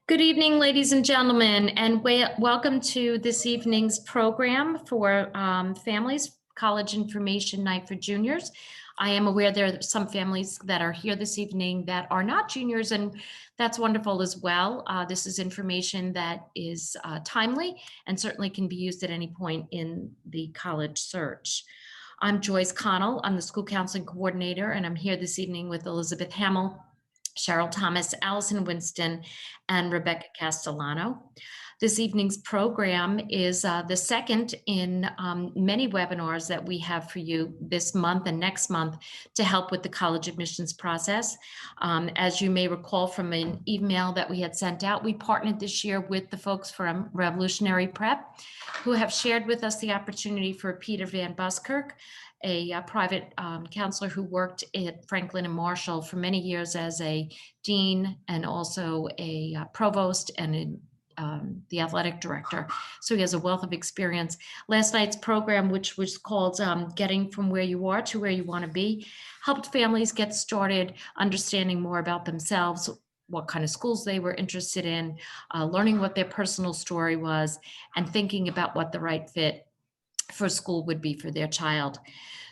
Good evening, ladies and gentlemen, and welcome to this evening's program for Families College Information Night for Juniors. I am aware there are some families that are here this evening that are not juniors, and that's wonderful as well. This is information that is timely and certainly can be used at any point in the college search. I'm Joyce Connell. I'm the school counseling coordinator, and I'm here this evening with Elizabeth Hamill, Cheryl Thomas, Allison Winston, and Rebecca Castellano. This evening's program is the second in many webinars that we have for you this month and next month to help with the college admissions process. As you may recall from an email that we had sent out, we partnered this year with the folks from Revolutionary Prep, who have shared with us the opportunity for Peter Van Buskirk, a private counselor who worked at Franklin and Marshall for many years as a dean and also a provost and the athletic director. So he has a wealth of experience. Last night's program, which was called Getting from Where You Are to Where You Want to Be, helped families get started understanding more about themselves, what kind of schools they were interested in, learning what their personal story was, and thinking about what the right fit for school would be for their child.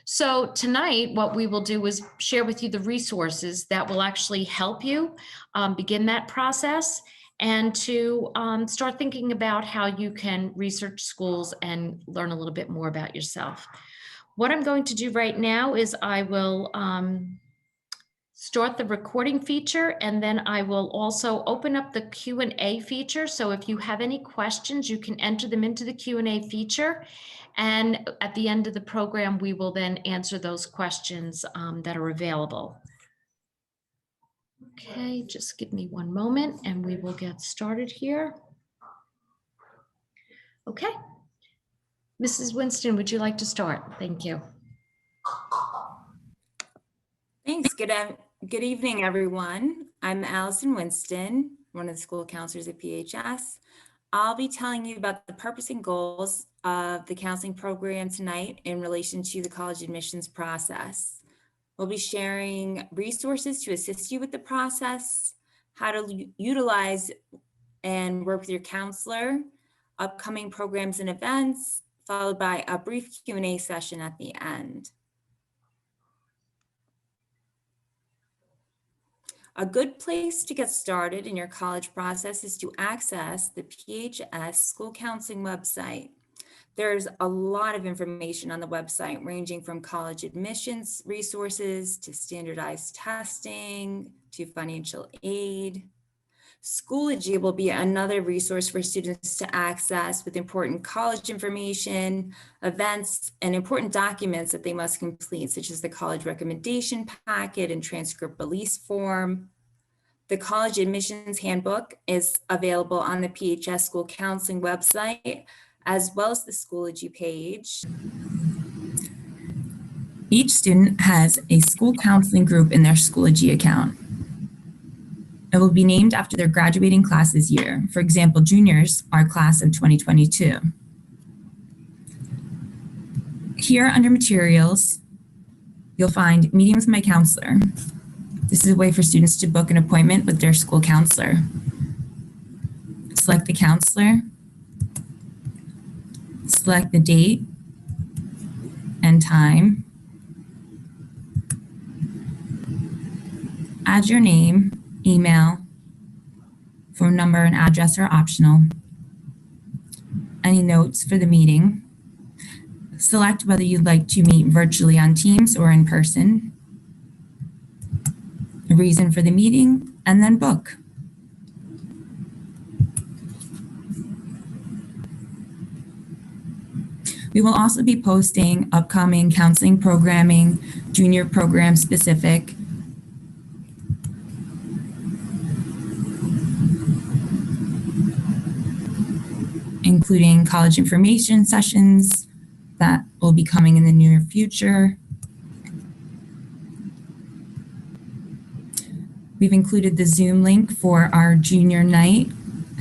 So tonight, what we will do is share with you the resources that will actually help you begin that process and to start thinking about how you can research schools and learn a little bit more about yourself. What I'm going to do right now is I will start the recording feature, and then I will also open up the Q&A feature. So if you have any questions, you can enter them into the Q&A feature. And at the end of the program, we will then answer those questions that are available. Okay, just give me one moment and we will get started here. Okay. Mrs. Winston, would you like to start? Thank you. Thanks. Good evening, everyone. I'm Allison Winston, one of the school counselors at PHS. I'll be telling you about the purpose and goals of the counseling program tonight in relation to the college admissions process. We'll be sharing resources to assist you with the process, how to utilize and work with your counselor, upcoming programs and events, followed by a brief Q&A session at the end. A good place to get started in your college process is to access the PHS School Counseling website. There's a lot of information on the website, ranging from college admissions resources to standardized testing to financial aid. Schoology will be another resource for students to access with important college information, events, and important documents that they must complete, such as the college recommendation packet and transcript release form. The College Admissions Handbook is available on the PHS School Counseling website, as well as the Schoology page. Each student has a school counseling group in their Schoology account. It will be named after their graduating class's year. For example, juniors are class of 2022. Here under materials, you'll find Meeting with My Counselor. This is a way for students to book an appointment with their school counselor. Select the counselor, select the date and time, add your name, email, phone number, and address are optional. Any notes for the meeting. Select whether you'd like to meet virtually on Teams or in person. A reason for the meeting, and then book. We will also be posting upcoming counseling programming, junior program specific, including college information sessions that will be coming in the near future. We've included the Zoom link for our junior night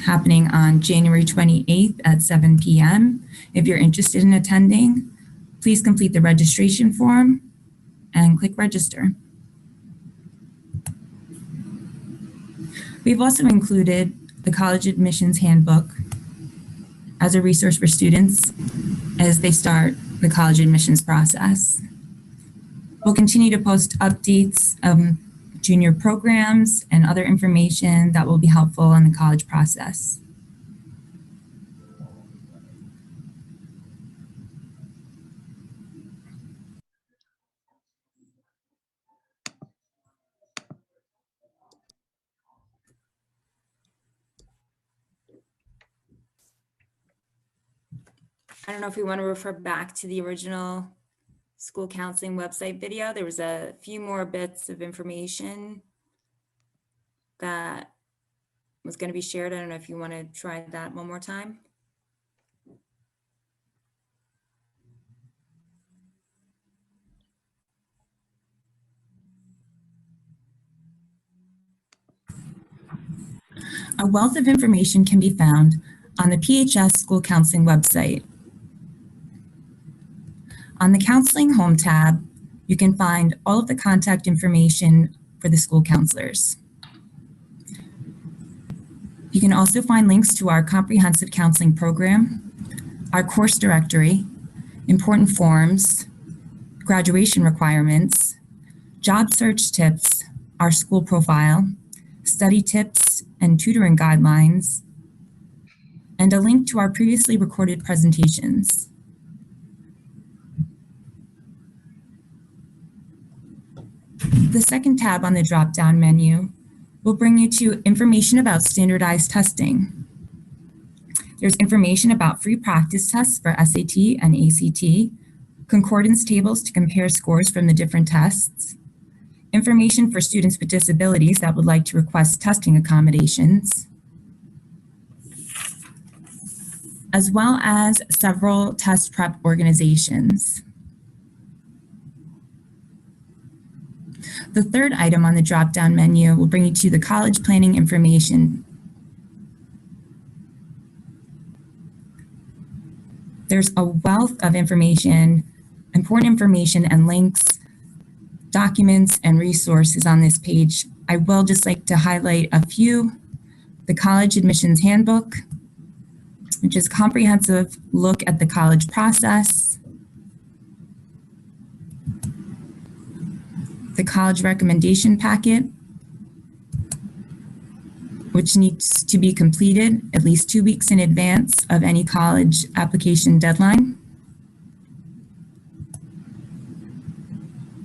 happening on January 28th at 7 p.m. If you're interested in attending, please complete the registration form and click register. We've also included the College Admissions Handbook as a resource for students as they start the college admissions process. We'll continue to post updates of junior programs and other information that will be helpful in the college process. I don't know if we want to refer back to the original school counseling website video. There was a few more bits of information that was going to be shared. I don't know if you want to try that one more time. A wealth of information can be found on the PHS School Counseling website. On the Counseling Home tab, you can find all of the contact information for the school counselors. You can also find links to our comprehensive counseling program, our course directory, important forms, graduation requirements, job search tips, our school profile, study tips and tutoring guidelines, and a link to our previously recorded presentations. The second tab on the drop-down menu will bring you to information about standardized testing. There's information about free practice tests for SAT and ACT, concordance tables to compare scores from the different tests, information for students with disabilities that would like to request testing accommodations, as well as several test prep organizations. The third item on the drop-down menu will bring you to the college planning information. There's a wealth of information, important information and links, documents and resources on this page. I will just like to highlight a few. The College Admissions Handbook, which is a comprehensive look at the college process. The College Recommendation Packet, which needs to be completed at least 2 weeks in advance of any college application deadline.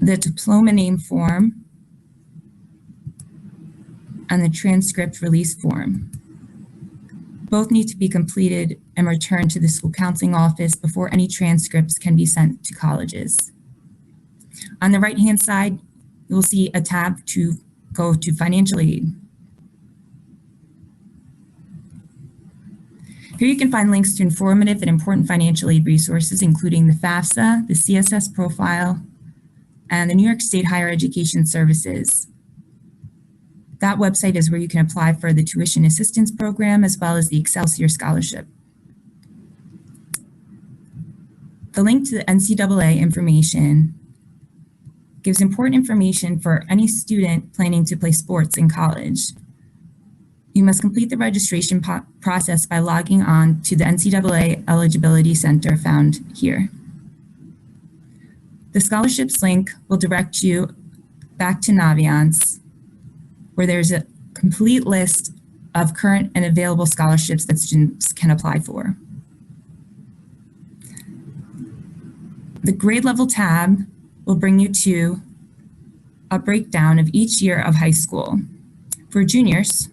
The diploma name form and the transcript release form. Both need to be completed and returned to the school counseling office before any transcripts can be sent to colleges. On the right-hand side, you'll see a tab to go to financial aid. Here you can find links to informative and important financial aid resources, including the FAFSA, the CSS profile, and the New York State Higher Education Services. That website is where you can apply for the tuition assistance program as well as the Excelsior Scholarship. The link to the NCAA information gives important information for any student planning to play sports in college. You must complete the registration process by logging on to the NCAA Eligibility Center found here. The scholarships link will direct you back to Naviance, where there's a complete list of current and available scholarships that students can apply for. The grade level tab will bring you to a breakdown of each year of high school. For juniors,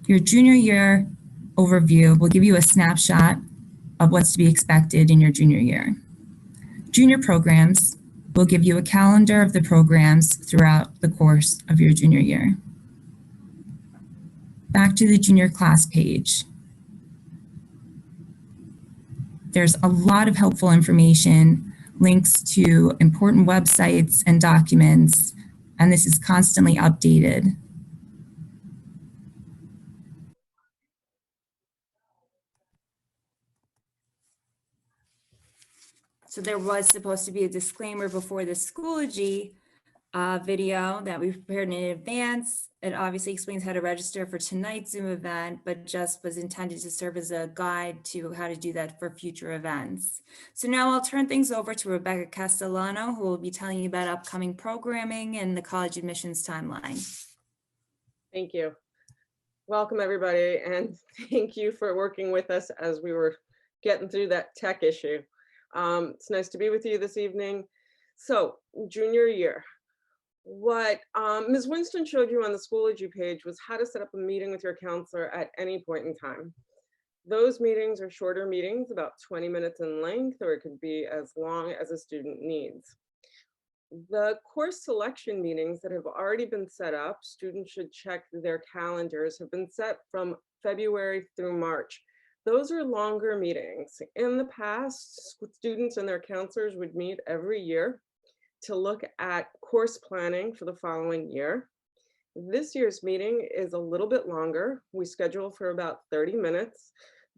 your junior year overview will give you a snapshot of what's to be expected in your junior year. Junior programs will give you a calendar of the programs throughout the course of your junior year. Back to the junior class page. There's a lot of helpful information, links to important websites and documents, and this is constantly updated. So there was supposed to be a disclaimer before the Schoology video that we prepared in advance. It obviously explains how to register for tonight's Zoom event, but just was intended to serve as a guide to how to do that for future events. So now I'll turn things over to Rebecca Castellano, who will be telling you about upcoming programming and the college admissions timeline. Thank you. Welcome, everybody, and thank you for working with us as we were getting through that tech issue. It's nice to be with you this evening. So, junior year. What Ms. Winston showed you on the Schoology page was how to set up a meeting with your counselor at any point in time. Those meetings are shorter meetings, about 20 minutes in length, or it could be as long as a student needs. The course selection meetings that have already been set up, students should check their calendars, have been set from February through March. Those are longer meetings. In the past, students and their counselors would meet every year to look at course planning for the following year. This year's meeting is a little bit longer. We schedule for about 30 minutes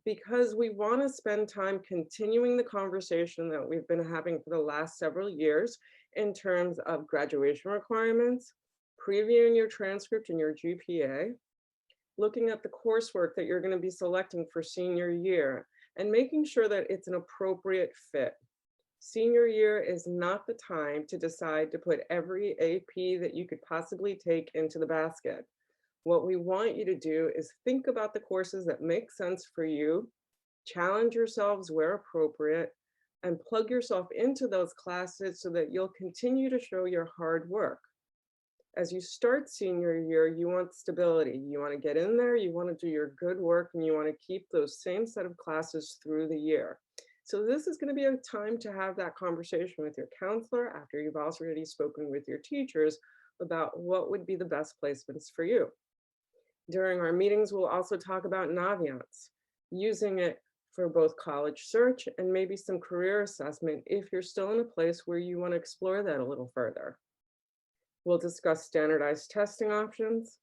because we want to spend time continuing the conversation that we've been having for the last several years in terms of graduation requirements, previewing your transcript and your GPA, looking at the coursework that you're going to be selecting for senior year, and making sure that it's an appropriate fit. Senior year is not the time to decide to put every AP that you could possibly take into the basket. What we want you to do is think about the courses that make sense for you, challenge yourselves where appropriate, and plug yourself into those classes so that you'll continue to show your hard work. As you start senior year, you want stability. You want to get in there, you want to do your good work, and you want to keep those same set of classes through the year. So this is going to be a time to have that conversation with your counselor after you've already spoken with your teachers about what would be the best placements for you. During our meetings, we'll also talk about Naviance, using it for both college search and maybe some career assessment if you're still in a place where you want to explore that a little further. We'll discuss standardized testing options.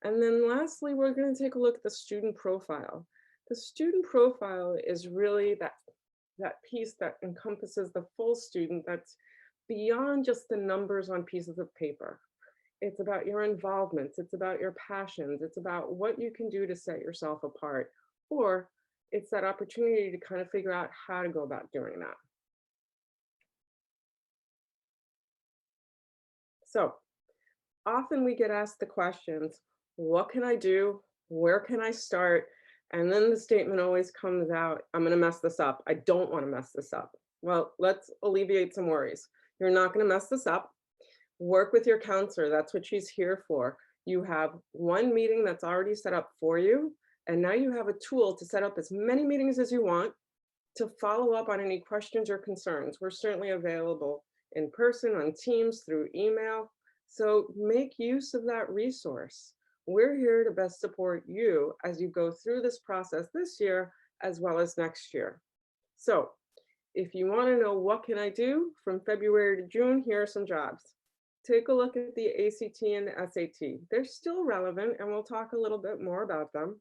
And then lastly, we're going to take a look at the student profile. The student profile is really that piece that encompasses the full student that's beyond just the numbers on pieces of paper. It's about your involvements, it's about your passions, it's about what you can do to set yourself apart, or it's that opportunity to kind of figure out how to go about doing that. So often we get asked the questions, what can I do? Where can I start? And then the statement always comes out, I'm going to mess this up. I don't want to mess this up. Well, let's alleviate some worries. You're not going to mess this up. Work with your counselor. That's what she's here for. You have one meeting that's already set up for you. And now you have a tool to set up as many meetings as you want to follow up on any questions or concerns. We're certainly available in person, on Teams, through email. So make use of that resource. We're here to best support you as you go through this process this year, as well as next year. So if you want to know what can I do from February to June, here are some jobs. Take a look at the ACT and the SAT. They're still relevant, and we'll talk a little bit more about them.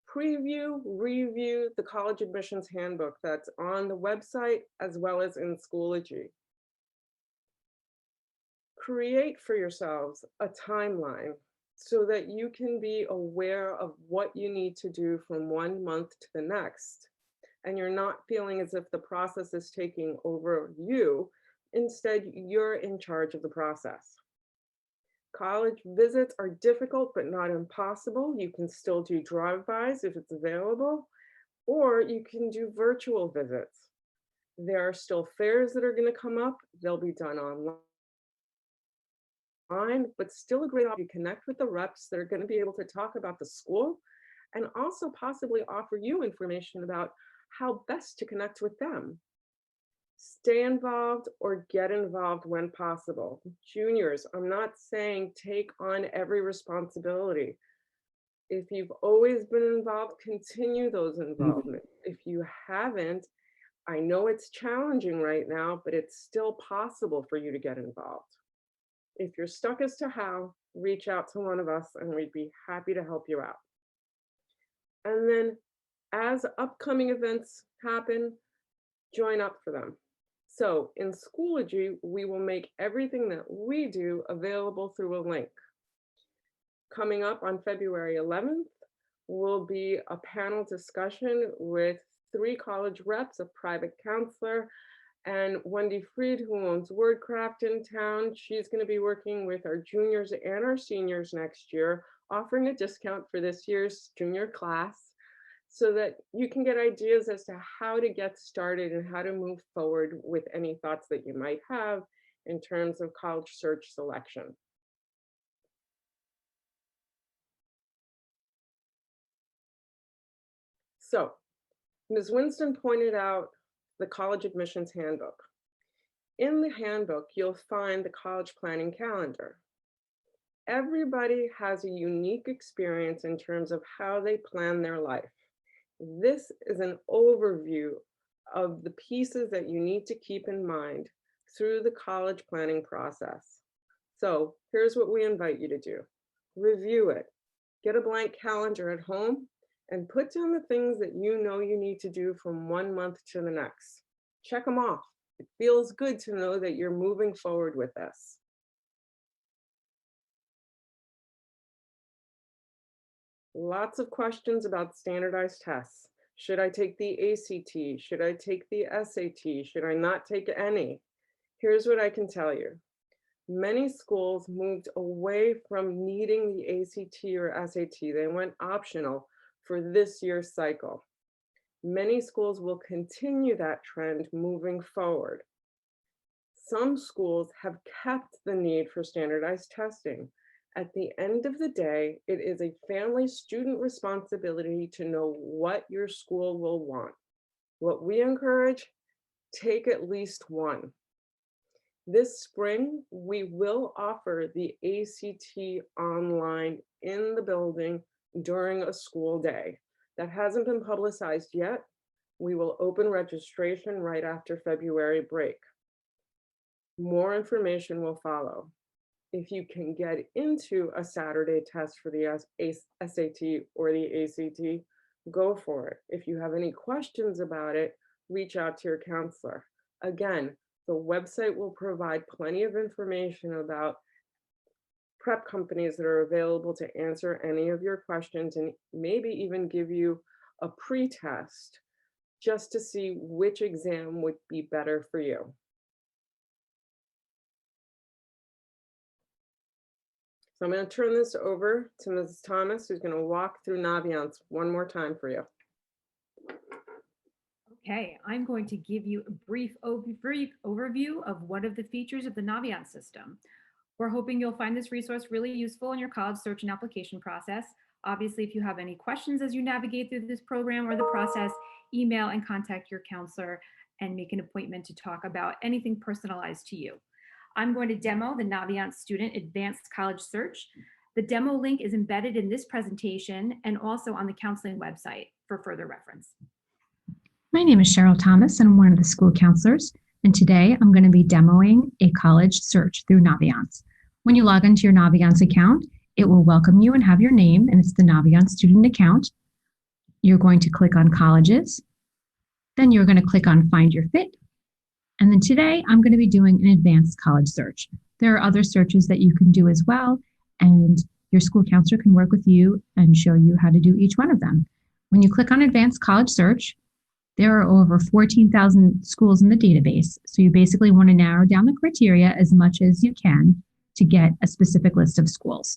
Preview, review the college admissions handbook that's on the website as well as in Schoology. Create for yourselves a timeline so that you can be aware of what you need to do from 1 month to the next. And you're not feeling as if the process is taking over you. Instead, you're in charge of the process. College visits are difficult, but not impossible. You can still do drive-bys if it's available, or you can do virtual visits. There are still fairs that are going to come up. They'll be done online, but still a great opportunity to connect with the reps that are going to be able to talk about the school and also possibly offer you information about how best to connect with them. Stay involved or get involved when possible. Juniors, I'm not saying take on every responsibility. If you've always been involved, continue those involvement. If you haven't, I know it's challenging right now, but it's still possible for you to get involved. If you're stuck as to how, reach out to one of us and we'd be happy to help you out. And then as upcoming events happen, join up for them. So in Schoology, we will make everything that we do available through a link. Coming up on February 11th will be a panel discussion with 3 college reps, a private counselor, and Wendy Freed, who owns WordCraft in town. She's going to be working with our juniors and our seniors next year, offering a discount for this year's junior class so that you can get ideas as to how to get started and how to move forward with any thoughts that you might have in terms of college search selection. So, Ms. Winston pointed out the College Admissions Handbook. In the handbook, you'll find the college planning calendar. Everybody has a unique experience in terms of how they plan their life. This is an overview of the pieces that you need to keep in mind through the college planning process. So here's what we invite you to do. Review it. Get a blank calendar at home and put down the things that you know you need to do from one month to the next. Check them off. It feels good to know that you're moving forward with this. Lots of questions about standardized tests. Should I take the ACT? Should I take the SAT? Should I not take any? Here's what I can tell you. Many schools moved away from needing the ACT or SAT. They went optional for this year's cycle. Many schools will continue that trend moving forward. Some schools have kept the need for standardized testing. At the end of the day, it is a family student responsibility to know what your school will want. What we encourage, take at least one. This spring, we will offer the ACT online in the building during a school day. That hasn't been publicized yet. We will open registration right after February break. More information will follow. If you can get into a Saturday test for the SAT or the ACT, go for it. If you have any questions about it, reach out to your counselor. Again, the website will provide plenty of information about prep companies that are available to answer any of your questions and maybe even give you a pre-test just to see which exam would be better for you. So I'm going to turn this over to Mrs. Thomas, who's going to walk through Naviance one more time for you. Okay, I'm going to give you a brief overview of one of the features of the Naviance system. We're hoping you'll find this resource really useful in your college search and application process. Obviously, if you have any questions as you navigate through this program or the process, email and contact your counselor and make an appointment to talk about anything personalized to you. I'm going to demo the Naviance Student Advanced College Search. The demo link is embedded in this presentation and also on the counseling website for further reference. My name is Cheryl Thomas, and I'm one of the school counselors. And today I'm going to be demoing a college search through Naviance. When you log into your Naviance account, it will welcome you and have your name, and it's the Naviance student account. You're going to click on colleges. Then you're going to click on Find Your Fit. And then today I'm going to be doing an advanced college search. There are other searches that you can do as well, and your school counselor can work with you and show you how to do each one of them. When you click on Advanced College Search, there are over 14,000 schools in the database, so you basically want to narrow down the criteria as much as you can to get a specific list of schools.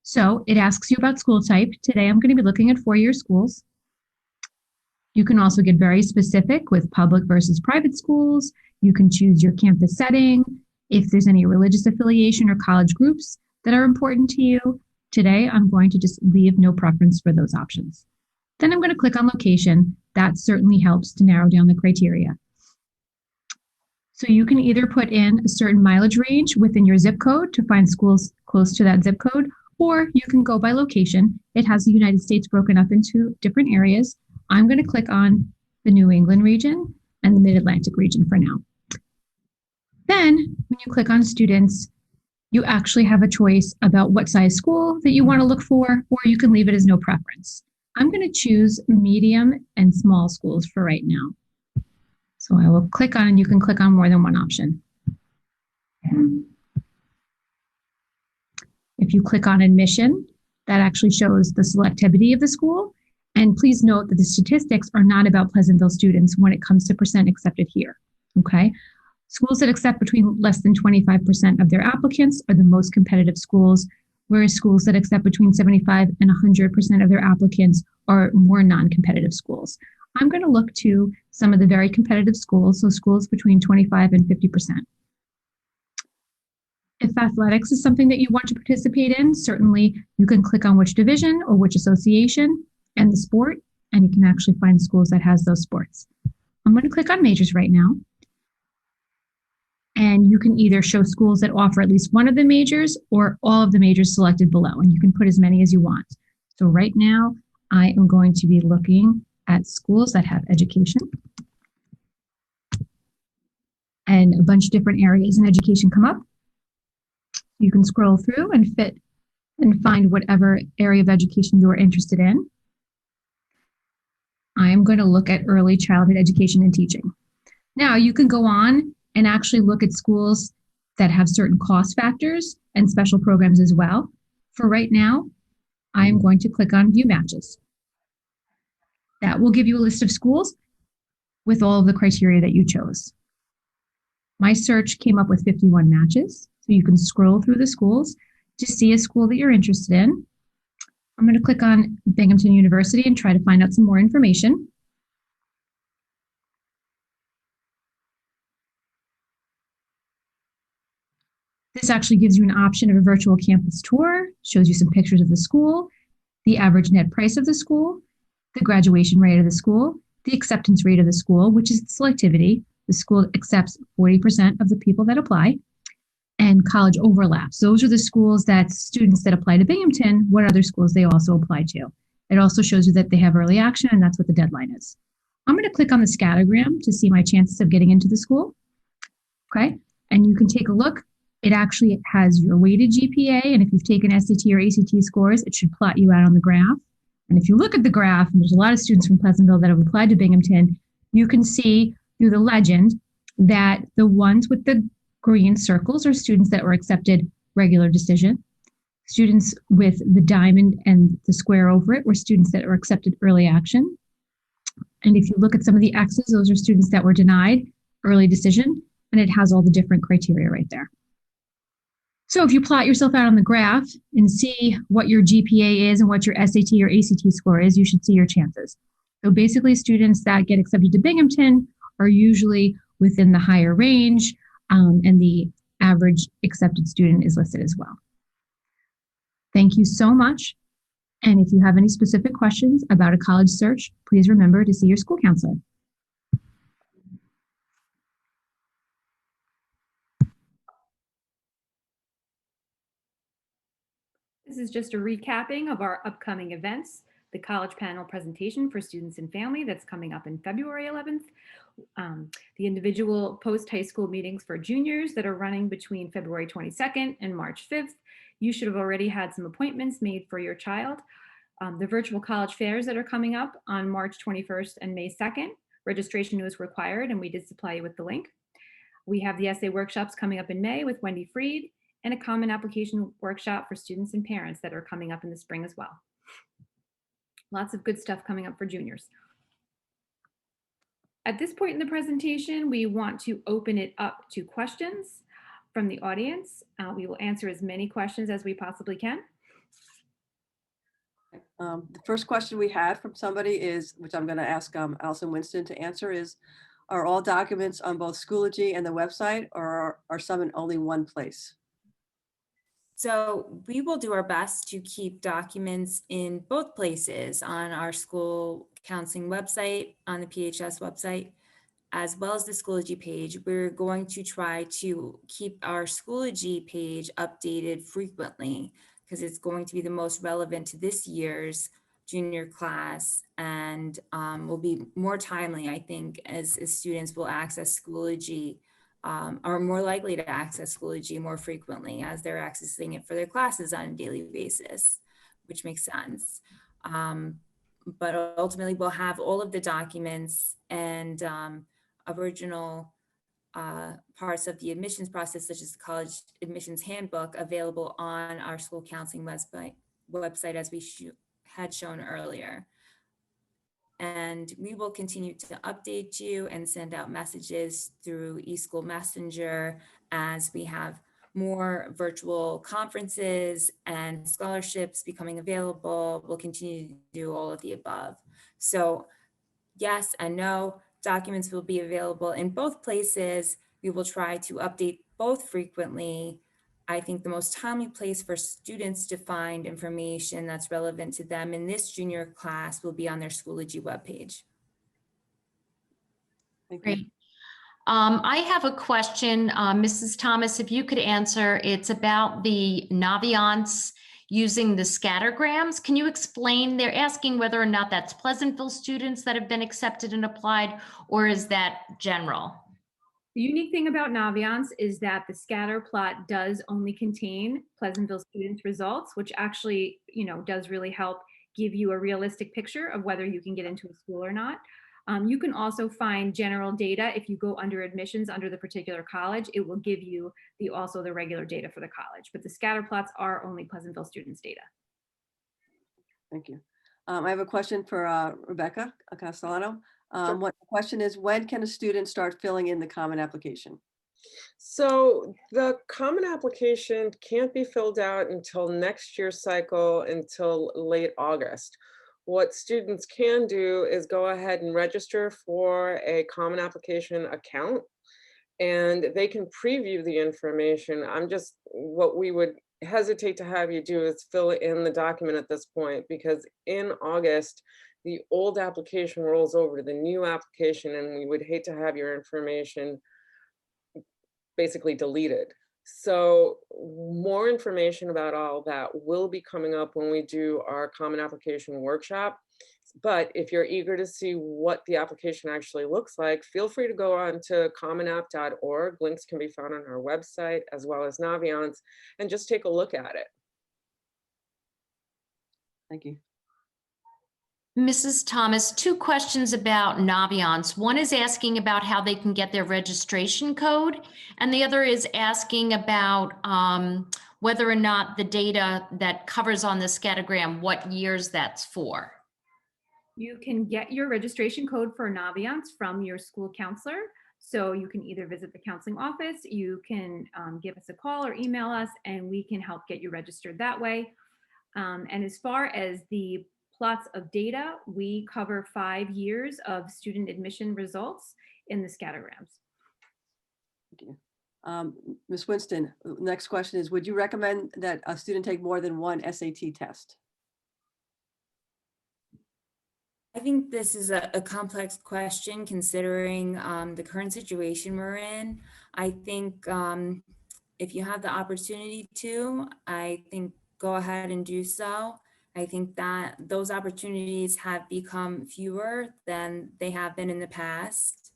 So it asks you about school type. Today I'm going to be looking at four-year schools. You can also get very specific with public versus private schools. You can choose your campus setting, if there's any religious affiliation or college groups that are important to you. Today I'm going to just leave no preference for those options. Then I'm going to click on location. That certainly helps to narrow down the criteria. So you can either put in a certain mileage range within your zip code to find schools close to that zip code, or you can go by location. It has the United States broken up into different areas. I'm going to click on the New England region and the Mid-Atlantic region for now. Then when you click on students, you actually have a choice about what size school that you want to look for, or you can leave it as no preference. I'm going to choose medium and small schools for right now. So I will click on, and you can click on more than one option. If you click on admission, that actually shows the selectivity of the school. And please note that the statistics are not about Pleasantville students when it comes to percent accepted here, okay? Schools that accept between less than 25% of their applicants are the most competitive schools, whereas schools that accept between 75 and 100% of their applicants are more non-competitive schools. I'm going to look to some of the very competitive schools, so schools between 25 and 50%. If athletics is something that you want to participate in, certainly you can click on which division or which association and the sport, and you can actually find schools that has those sports. I'm going to click on majors right now. And you can either show schools that offer at least one of the majors or all of the majors selected below, and you can put as many as you want. So right now, I am going to be looking at schools that have education and a bunch of different areas in education come up. You can scroll through and fit and find whatever area of education you are interested in. I am going to look at early childhood education and teaching. Now you can go on and actually look at schools that have certain cost factors and special programs as well. For right now, I am going to click on View Matches. That will give you a list of schools with all of the criteria that you chose. My search came up with 51 matches, so you can scroll through the schools to see a school that you're interested in. I'm going to click on Binghamton University and try to find out some more information. This actually gives you an option of a virtual campus tour, shows you some pictures of the school, the average net price of the school, the graduation rate of the school, the acceptance rate of the school, which is the selectivity. The school accepts 40% of the people that apply, and college overlaps. Those are the schools that students that apply to Binghamton, what other schools they also apply to. It also shows you that they have early action, and that's what the deadline is. I'm going to click on the scattergram to see my chances of getting into the school. Okay, and you can take a look. It actually has your weighted GPA, and if you've taken SAT or ACT scores, it should plot you out on the graph. And if you look at the graph, and there's a lot of students from Pleasantville that have applied to Binghamton, you can see through the legend that the ones with the green circles are students that were accepted regular decision. Students with the diamond and the square over it were students that were accepted early action. And if you look at some of the X's, those are students that were denied early decision, and it has all the different criteria right there. So if you plot yourself out on the graph and see what your GPA is and what your SAT or ACT score is, you should see your chances. So basically, students that get accepted to Binghamton are usually within the higher range, and the average accepted student is listed as well. Thank you so much. And if you have any specific questions about a college search, please remember to see your school counselor. This is just a recapping of our upcoming events. The college panel presentation for students and family that's coming up in February 11th. The individual post-high school meetings for juniors that are running between February 22nd and March 5th. You should have already had some appointments made for your child. The virtual college fairs that are coming up on March 21st and May 2nd. Registration was required, and we did supply you with the link. We have the essay workshops coming up in May with Wendy Freed, and a common application workshop for students and parents that are coming up in the spring as well. Lots of good stuff coming up for juniors. At this point in the presentation, we want to open it up to questions from the audience. We will answer as many questions as we possibly can. The first question we had from somebody is, which I'm going to ask Allison Winston to answer, is, are all documents on both Schoology and the website, or are some in only one place? So we will do our best to keep documents in both places, on our school counseling website, on the PHS website, as well as the Schoology page. We're going to try to keep our Schoology page updated frequently, because it's going to be the most relevant to this year's junior class, and will be more timely, I think, as students will access Schoology, are more likely to access Schoology more frequently as they're accessing it for their classes on a daily basis, which makes sense. But ultimately, we'll have all of the documents, and original parts of the admissions process, such as the college admissions handbook, available on our school counseling website as we had shown earlier. And we will continue to update you and send out messages through eSchool Messenger as we have more virtual conferences and scholarships becoming available. We'll continue to do all of the above. So yes and no, documents will be available in both places. We will try to update both frequently. I think the most timely place for students to find information that's relevant to them in this junior class will be on their Schoology webpage. Thank you. Great. I have a question, Mrs. Thomas, if you could answer. It's about the Naviance using the scattergrams. Can you explain? They're asking whether or not that's Pleasantville students that have been accepted and applied, or is that general? The unique thing about Naviance is that the scatter plot does only contain Pleasantville students' results, which actually, does really help give you a realistic picture of whether you can get into a school or not. You can also find general data. If you go under admissions under the particular college, it will give you also the regular data for the college, but the scatter plots are only Pleasantville students' data. Thank you. I have a question for Rebecca Castellano. Sure. What the question is, when can a student start filling in the common application? So the common application can't be filled out until next year's cycle, until late August. What students can do is go ahead and register for a common application account, and they can preview the information. What we would hesitate to have you do is fill in the document at this point, because in August, the old application rolls over to the new application, and we would hate to have your information basically deleted. So more information about all that will be coming up when we do our common application workshop. But if you're eager to see what the application actually looks like, feel free to go on to commonapp.org. Links can be found on our website as well as Naviance, and just take a look at it. Thank you. Mrs. Thomas, two questions about Naviance. One is asking about how they can get their registration code, and the other is asking about whether or not the data that covers on the scattergram, what years that's for. You can get your registration code for Naviance from your school counselor. So you can either visit the counseling office, you can give us a call or email us, and we can help get you registered that way. And as far as the plots of data, we cover 5 years of student admission results in the scattergrams. Thank you. Ms. Winston, next question is, would you recommend that a student take more than one SAT test? I think this is a complex question considering the current situation we're in. I think if you have the opportunity to, I think go ahead and do so. I think that those opportunities have become fewer than they have been in the past.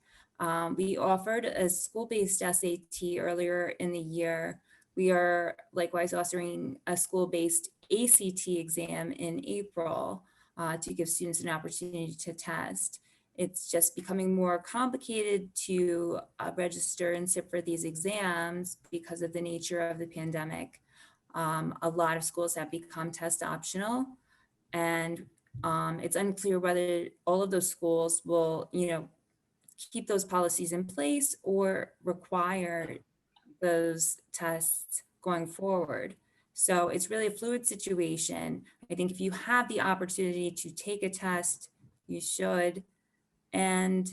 We offered a school-based SAT earlier in the year. We are likewise offering a school-based ACT exam in April to give students an opportunity to test. It's just becoming more complicated to register and sit for these exams because of the nature of the pandemic. A lot of schools have become test optional, and it's unclear whether all of those schools will, keep those policies in place or require those tests going forward. So it's really a fluid situation. I think if you have the opportunity to take a test, you should. And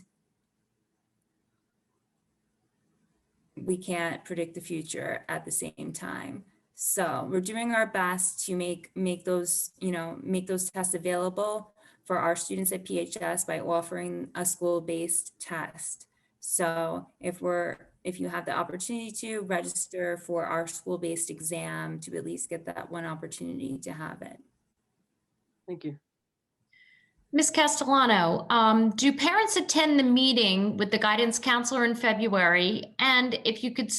we can't predict the future at the same time. So we're doing our best to make those tests available for our students at PHS by offering a school-based test. So if you have the opportunity to register for our school-based exam, to at least get that one opportunity to have it. Thank you. Ms. Castellano, do parents attend the meeting with the guidance counselor in February? And if you could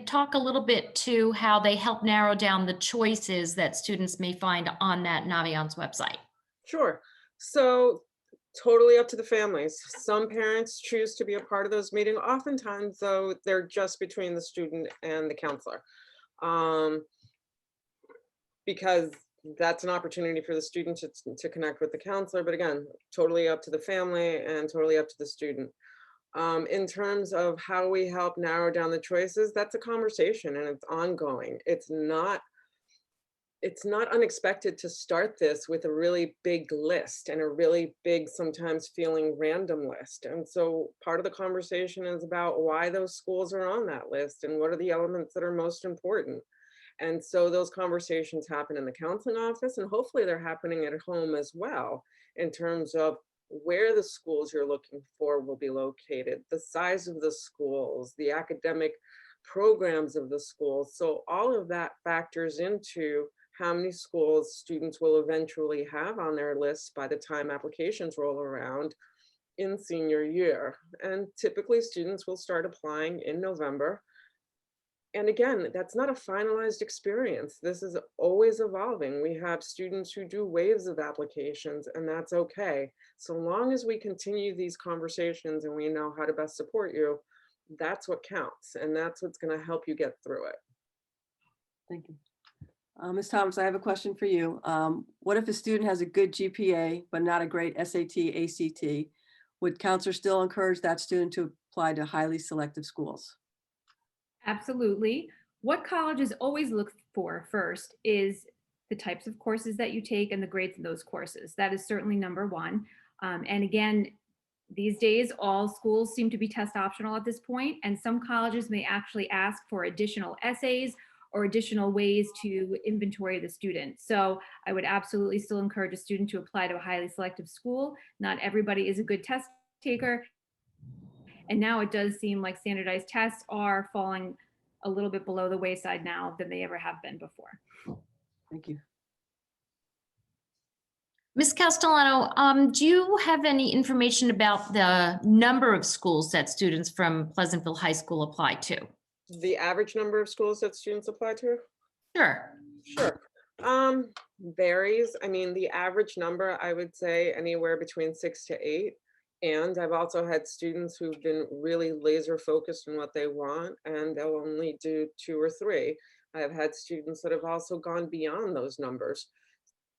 talk a little bit to how they help narrow down the choices that students may find on that Naviance website. Sure. So totally up to the families. Some parents choose to be a part of those meetings. Oftentimes, though, they're just between the student and the counselor. Because that's an opportunity for the student to connect with the counselor. But again, totally up to the family and totally up to the student. In terms of how we help narrow down the choices, that's a conversation and it's ongoing. It's not unexpected to start this with a really big list and a really big, sometimes feeling random list. And so part of the conversation is about why those schools are on that list and what are the elements that are most important. And so those conversations happen in the counseling office, and hopefully they're happening at home as well, in terms of where the schools you're looking for will be located, the size of the schools, the academic programs of the schools. So all of that factors into how many schools students will eventually have on their list by the time applications roll around in senior year. And typically students will start applying in November. And again, that's not a finalized experience. This is always evolving. We have students who do waves of applications, and that's okay. So long as we continue these conversations and we know how to best support you, that's what counts. And that's what's going to help you get through it. Thank you. Ms. Thomas, I have a question for you. What if a student has a good GPA, but not a great SAT, ACT? Would counselors still encourage that student to apply to highly selective schools? Absolutely. What colleges always look for first is the types of courses that you take and the grades of those courses. That is certainly number one. And again, these days, all schools seem to be test optional at this point, and some colleges may actually ask for additional essays or additional ways to inventory the student. So I would absolutely still encourage a student to apply to a highly selective school. Not everybody is a good test taker. And now it does seem like standardized tests are falling a little bit below the wayside now than they ever have been before. Thank you. Ms. Castellano, do you have any information about the number of schools that students from Pleasantville High School apply to? The average number of schools that students apply to? Sure. Sure. Varies. I mean, the average number, I would say anywhere between 6 to 8. And I've also had students who've been really laser focused on what they want, and they'll only do 2 or 3. I've had students that have also gone beyond those numbers.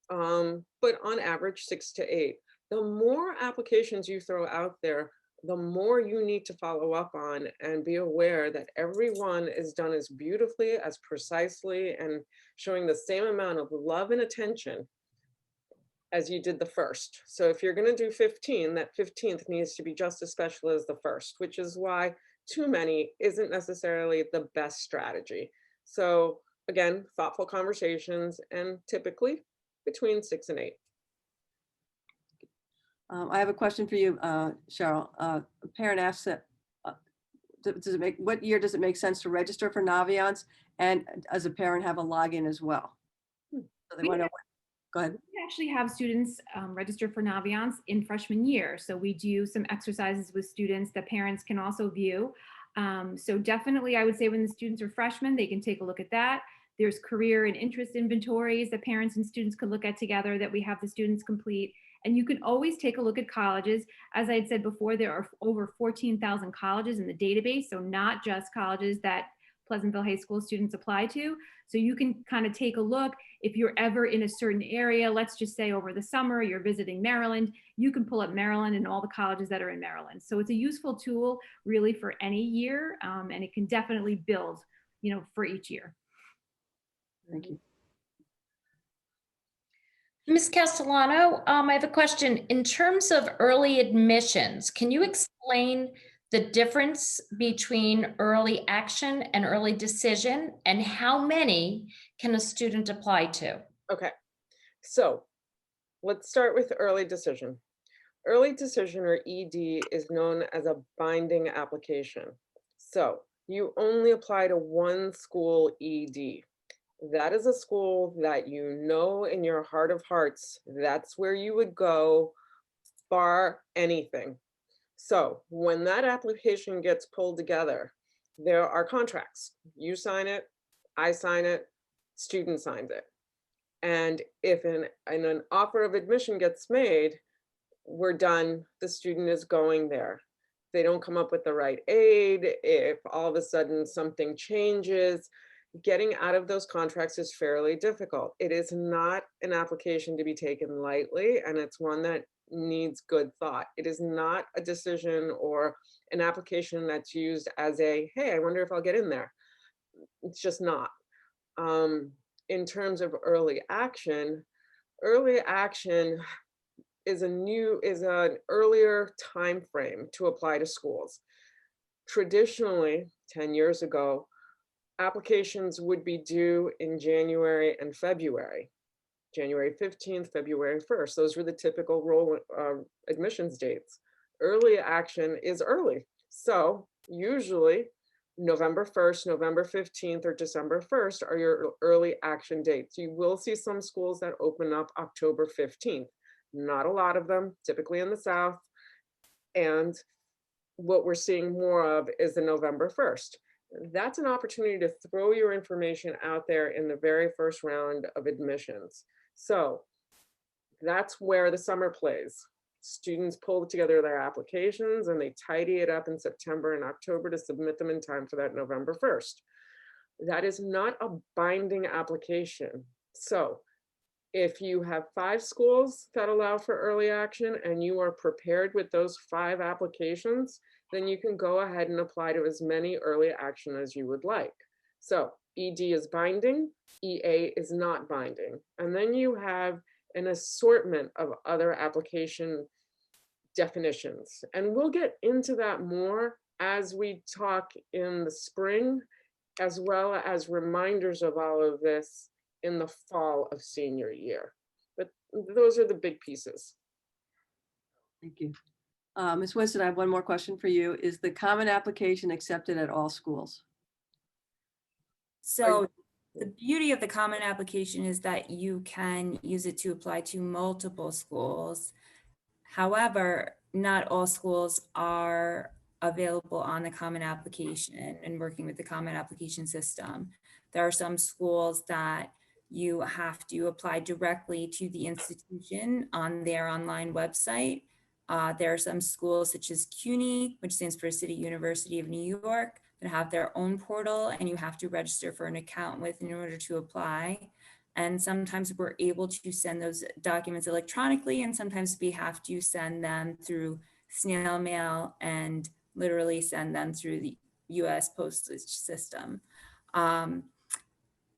But on average, 6 to 8. The more applications you throw out there, the more you need to follow up on and be aware that everyone is done as beautifully, as precisely, and showing the same amount of love and attention as you did the first. So if you're going to do 15, that 15th needs to be just as special as the first, which is why too many isn't necessarily the best strategy. So again, thoughtful conversations, and typically between 6 and 8. I have a question for you, Cheryl. A parent asks that, what year does it make sense to register for Naviance, and as a parent have a login as well? So they want to know. Go ahead. We actually have students register for Naviance in freshman year. So we do some exercises with students that parents can also view. So definitely, I would say when the students are freshmen, they can take a look at that. There's career and interest inventories that parents and students could look at together that we have the students complete. And you can always take a look at colleges. As I had said before, there are over 14,000 colleges in the database. So not just colleges that Pleasantville High School students apply to. So you can kind of take a look. If you're ever in a certain area, let's just say over the summer, you're visiting Maryland, you can pull up Maryland and all the colleges that are in Maryland. So it's a useful tool really for any year, and it can definitely build, for each year. Thank you. Ms. Castellano, I have a question. In terms of early admissions, can you explain the difference between early action and early decision, and how many can a student apply to? Okay, so let's start with early decision. Early decision, or ED, is known as a binding application. So you only apply to one school ED. That is a school that you know in your heart of hearts, that's where you would go bar anything. So when that application gets pulled together, there are contracts. You sign it, I sign it, student signs it. And if an offer of admission gets made, we're done, the student is going there. They don't come up with the right aid, if all of a sudden something changes, getting out of those contracts is fairly difficult. It is not an application to be taken lightly, and it's one that needs good thought. It is not a decision or an application that's used as a, hey, I wonder if I'll get in there. It's just not. In terms of early action is an earlier time frame to apply to schools. Traditionally, 10 years ago, applications would be due in January and February. January 15th, February 1st. Those were the typical admissions dates. Early action is early. So usually November 1st, November 15th, or December 1st are your early action dates. You will see some schools that open up October 15th. Not a lot of them, typically in the South. And what we're seeing more of is the November 1st. That's an opportunity to throw your information out there in the very first round of admissions. So that's where the summer plays. Students pull together their applications and they tidy it up in September and October to submit them in time for that November 1st. That is not a binding application. So if you have 5 schools that allow for early action and you are prepared with those 5 applications, then you can go ahead and apply to as many early action as you would like. So ED is binding, EA is not binding. And then you have an assortment of other application definitions. And we'll get into that more as we talk in the spring, as well as reminders of all of this in the fall of senior year. But those are the big pieces. Thank you. Ms. Winston, I have one more question for you. Is the common application accepted at all schools? So the beauty of the common application is that you can use it to apply to multiple schools. However, not all schools are available on the common application and working with the common application system. There are some schools that you have to apply directly to the institution on their online website. There are some schools such as CUNY, which stands for City University of New York, that have their own portal and you have to register for an account with in order to apply. And sometimes we're able to send those documents electronically, and sometimes we have to send them through snail mail and literally send them through the US postage system.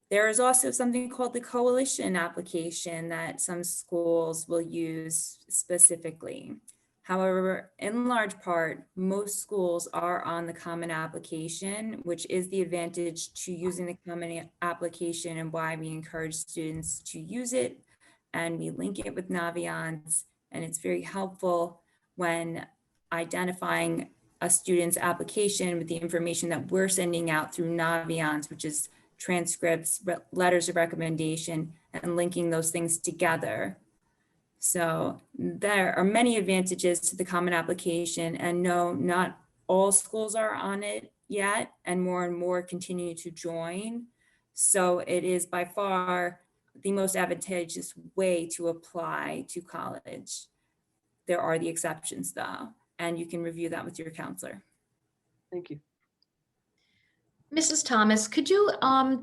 There is also something called the coalition application that some schools will use specifically. However, in large part, most schools are on the common application, which is the advantage to using the common application and why we encourage students to use it. And we link it with Naviance, and it's very helpful when identifying a student's application with the information that we're sending out through Naviance, which is transcripts, letters of recommendation, and linking those things together. So there are many advantages to the common application, and no, not all schools are on it yet, and more continue to join. So it is by far the most advantageous way to apply to college. There are the exceptions though, and you can review that with your counselor. Thank you. Mrs. Thomas, could you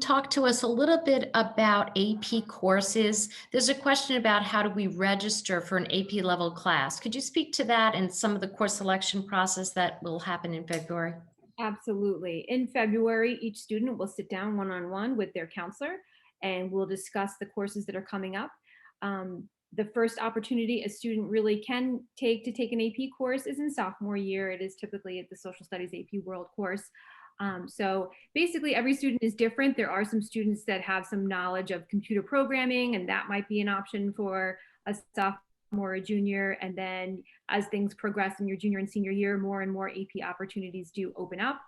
talk to us a little bit about AP courses? There's a question about how do we register for an AP level class. Could you speak to that and some of the course selection process that will happen in February? Absolutely. In February, each student will sit down one-on-one with their counselor and we'll discuss the courses that are coming up. The first opportunity a student really can take to take an AP course is in sophomore year. It is typically at the Social Studies AP World course. So basically every student is different. There are some students that have some knowledge of computer programming, and that might be an option for a sophomore or a junior. And then as things progress in your junior and senior year, more and more AP opportunities do open up.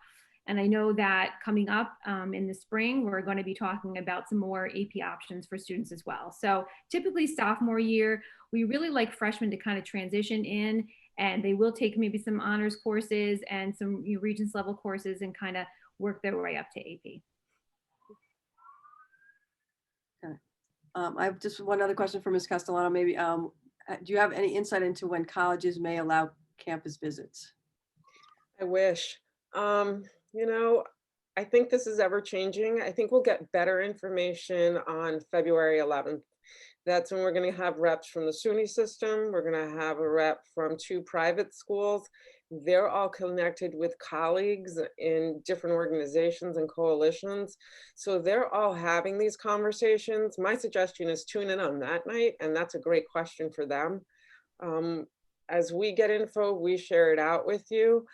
And I know that coming up in the spring, we're going to be talking about some more AP options for students as well. So typically sophomore year, we really like freshmen to kind of transition in, and they will take maybe some honors courses and some Regents level courses and kind of work their way up to AP. Okay. I have just one other question for Ms. Castellano. Maybe do you have any insight into when colleges may allow campus visits? I wish. You know, I think this is ever changing. I think we'll get better information on February 11th. That's when we're going to have reps from the SUNY system. We're going to have a rep from 2 private schools. They're all connected with colleagues in different organizations and coalitions. So they're all having these conversations. My suggestion is tune in on that night, and that's a great question for them. As we get info, we share it out with you.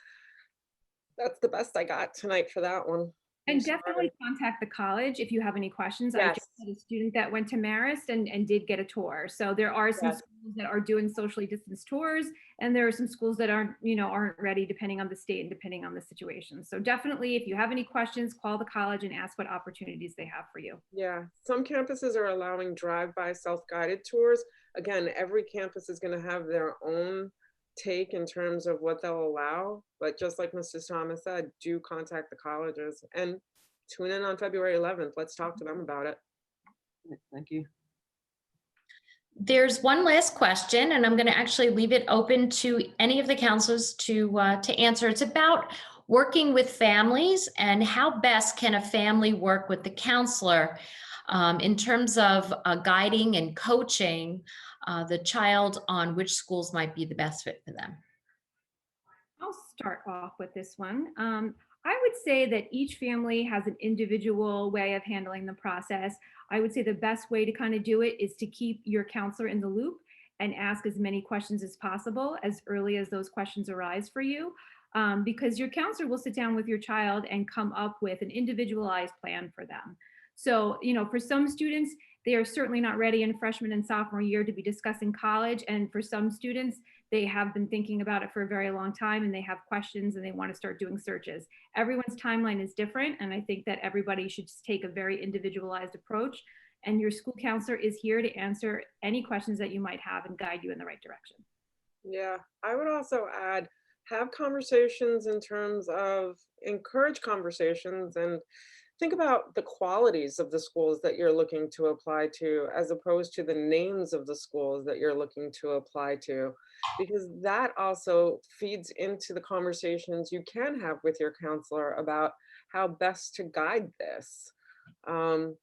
That's the best I got tonight for that one. And definitely contact the college if you have any questions. I just had a student that went to Marist and did get a tour. So there are some schools that are doing socially distanced tours, and there are some schools that aren't ready depending on the state and depending on the situation. So definitely, if you have any questions, call the college and ask what opportunities they have for you. Yeah, some campuses are allowing drive-by self-guided tours. Again, every campus is going to have their own take in terms of what they'll allow, but just like Mrs. Thomas said, do contact the colleges and tune in on February 11th. Let's talk to them about it. Thank you. There's one last question, and I'm going to actually leave it open to any of the counselors to answer. It's about working with families and how best can a family work with the counselor in terms of guiding and coaching the child on which schools might be the best fit for them. I'll start off with this one. I would say that each family has an individual way of handling the process. I would say the best way to kind of do it is to keep your counselor in the loop and ask as many questions as possible as early as those questions arise for you, because your counselor will sit down with your child and come up with an individualized plan for them. So, for some students, they are certainly not ready in freshman and sophomore year to be discussing college. And for some students, they have been thinking about it for a very long time and they have questions and they want to start doing searches. Everyone's timeline is different. And I think that everybody should just take a very individualized approach. And your school counselor is here to answer any questions that you might have and guide you in the right direction. Yeah, I would also add, have conversations in terms of encourage conversations and think about the qualities of the schools that you're looking to apply to, as opposed to the names of the schools that you're looking to apply to, because that also feeds into the conversations you can have with your counselor about how best to guide this. And,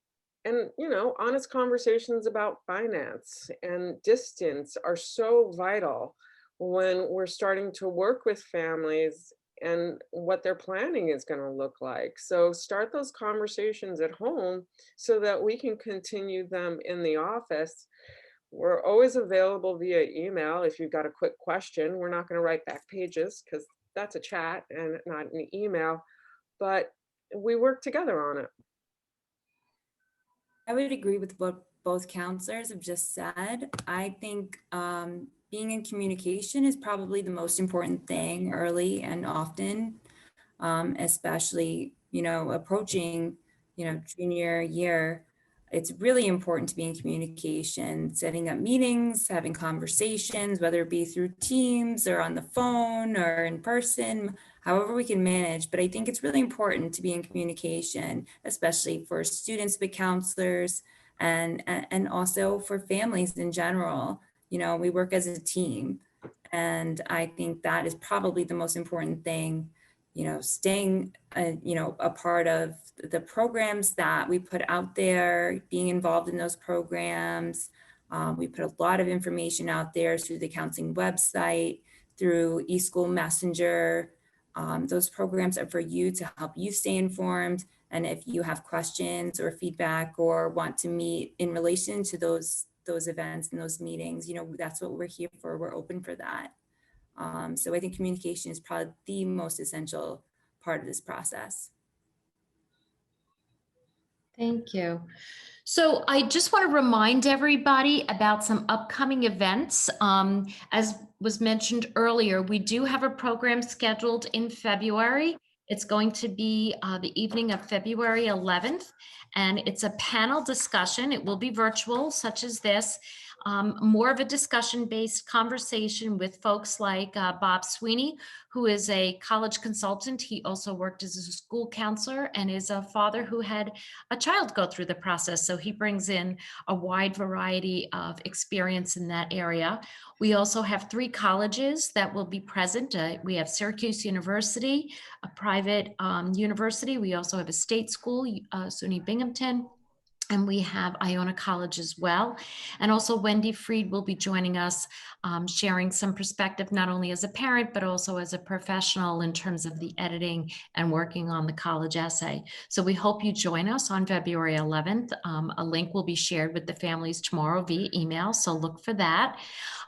honest conversations about finance and distance are so vital when we're starting to work with families and what their planning is going to look like. So start those conversations at home so that we can continue them in the office. We're always available via email if you've got a quick question. We're not going to write back pages because that's a chat and not an email, but we work together on it. I would agree with what both counselors have just said. I think being in communication is probably the most important thing early and often, especially, approaching, junior year. It's really important to be in communication, setting up meetings, having conversations, whether it be through Teams or on the phone or in person, however we can manage. But I think it's really important to be in communication, especially for students with counselors and also for families in general. We work as a team. And I think that is probably the most important thing, staying, a part of the programs that we put out there, being involved in those programs. We put a lot of information out there through the counseling website, through eSchool Messenger. Those programs are for you to help you stay informed. And if you have questions or feedback or want to meet in relation to those events and those meetings, that's what we're here for. We're open for that. So I think communication is probably the most essential part of this process. Thank you. So I just want to remind everybody about some upcoming events. As was mentioned earlier, we do have a program scheduled in February. It's going to be the evening of February 11th, and it's a panel discussion. It will be virtual, such as this. more of a discussion-based conversation with folks like Bob Sweeney, who is a college consultant. He also worked as a school counselor and is a father who had a child go through the process. So he brings in a wide variety of experience in that area. We also have 3 colleges that will be present. We have Syracuse University, a private university. We also have a state school, SUNY Binghamton. And we have Iona College as well. And also Wendy Freed will be joining us, sharing some perspective, not only as a parent, but also as a professional in terms of the editing and working on the college essay. So we hope you join us on February 11th. A link will be shared with the families tomorrow via email, so look for that.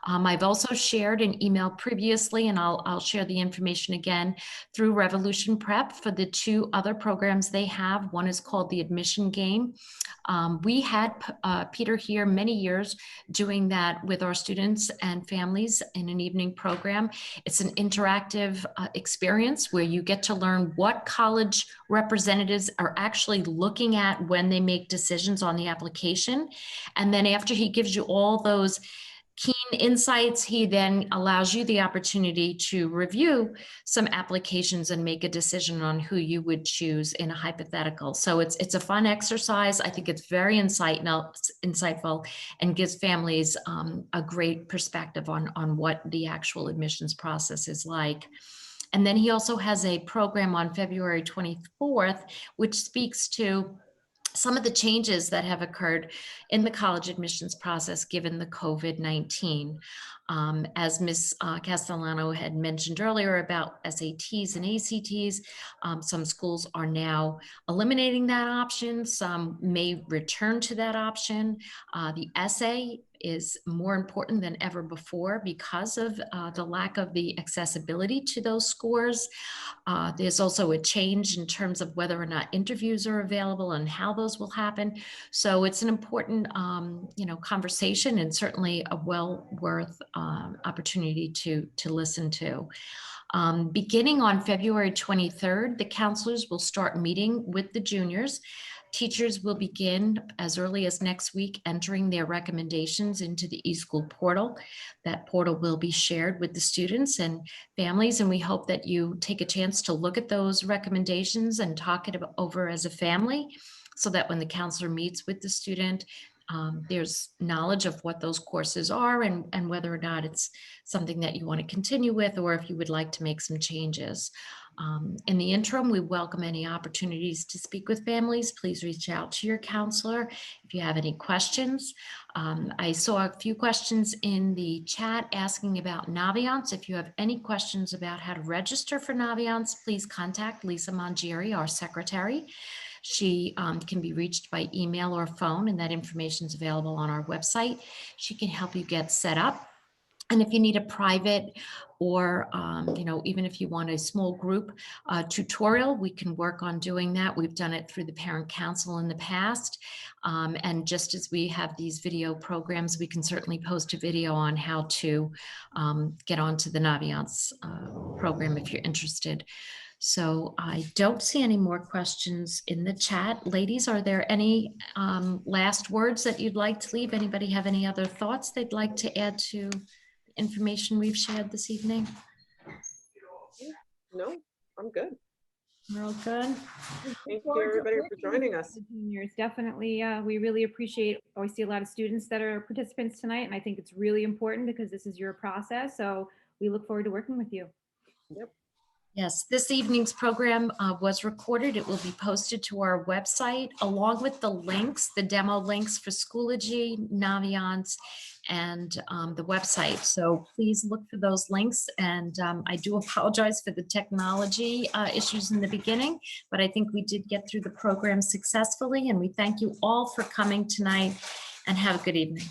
I've also shared an email previously, and I'll share the information again through Revolution Prep for the 2 other programs they have. One is called the Admission Game. We had Peter here many years doing that with our students and families in an evening program. It's an interactive experience where you get to learn what college representatives are actually looking at when they make decisions on the application. And then after he gives you all those keen insights, he then allows you the opportunity to review some applications and make a decision on who you would choose in a hypothetical. So it's a fun exercise. I think it's very insightful and gives families a great perspective on what the actual admissions process is like. And then he also has a program on February 24th, which speaks to some of the changes that have occurred in the college admissions process given the COVID-19. As Ms. Castellano had mentioned earlier about SATs and ACTs, some schools are now eliminating that option. Some may return to that option. The essay is more important than ever before because of the lack of the accessibility to those scores. There's also a change in terms of whether or not interviews are available and how those will happen. So it's an important, conversation, and certainly a well worth opportunity to listen to. Beginning on February 23rd, the counselors will start meeting with the juniors. Teachers will begin as early as next week entering their recommendations into the eSchool portal. That portal will be shared with the students and families, and we hope that you take a chance to look at those recommendations and talk it over as a family, so that when the counselor meets with the student, there's knowledge of what those courses are and whether or not it's something that you want to continue with, or if you would like to make some changes. In the interim, we welcome any opportunities to speak with families. Please reach out to your counselor if you have any questions. I saw a few questions in the chat asking about Naviance. If you have any questions about how to register for Naviance, please contact Lisa Mangieri, our secretary. She can be reached by email or phone, and that information is available on our website. She can help you get set up. And if you need a private or, even if you want a small group tutorial, we can work on doing that. We've done it through the Parent Council in the past. And just as we have these video programs, we can certainly post a video on how to get onto the Naviance program if you're interested. So I don't see any more questions in the chat. Ladies, are there any last words that you'd like to leave? Anybody have any other thoughts they'd like to add to information we've shared this evening? No, I'm good. We're all good. Thank you, everybody, for joining us. Juniors, definitely. We really appreciate, we see a lot of students that are participants tonight, and I think it's really important because this is your process. So we look forward to working with you. Yep. Yes, this evening's program was recorded. It will be posted to our website along with the links, the demo links for Schoology, Naviance, and the website. So please look for those links. And I do apologize for the technology issues in the beginning, but I think we did get through the program successfully. And we thank you all for coming tonight, and have a good evening.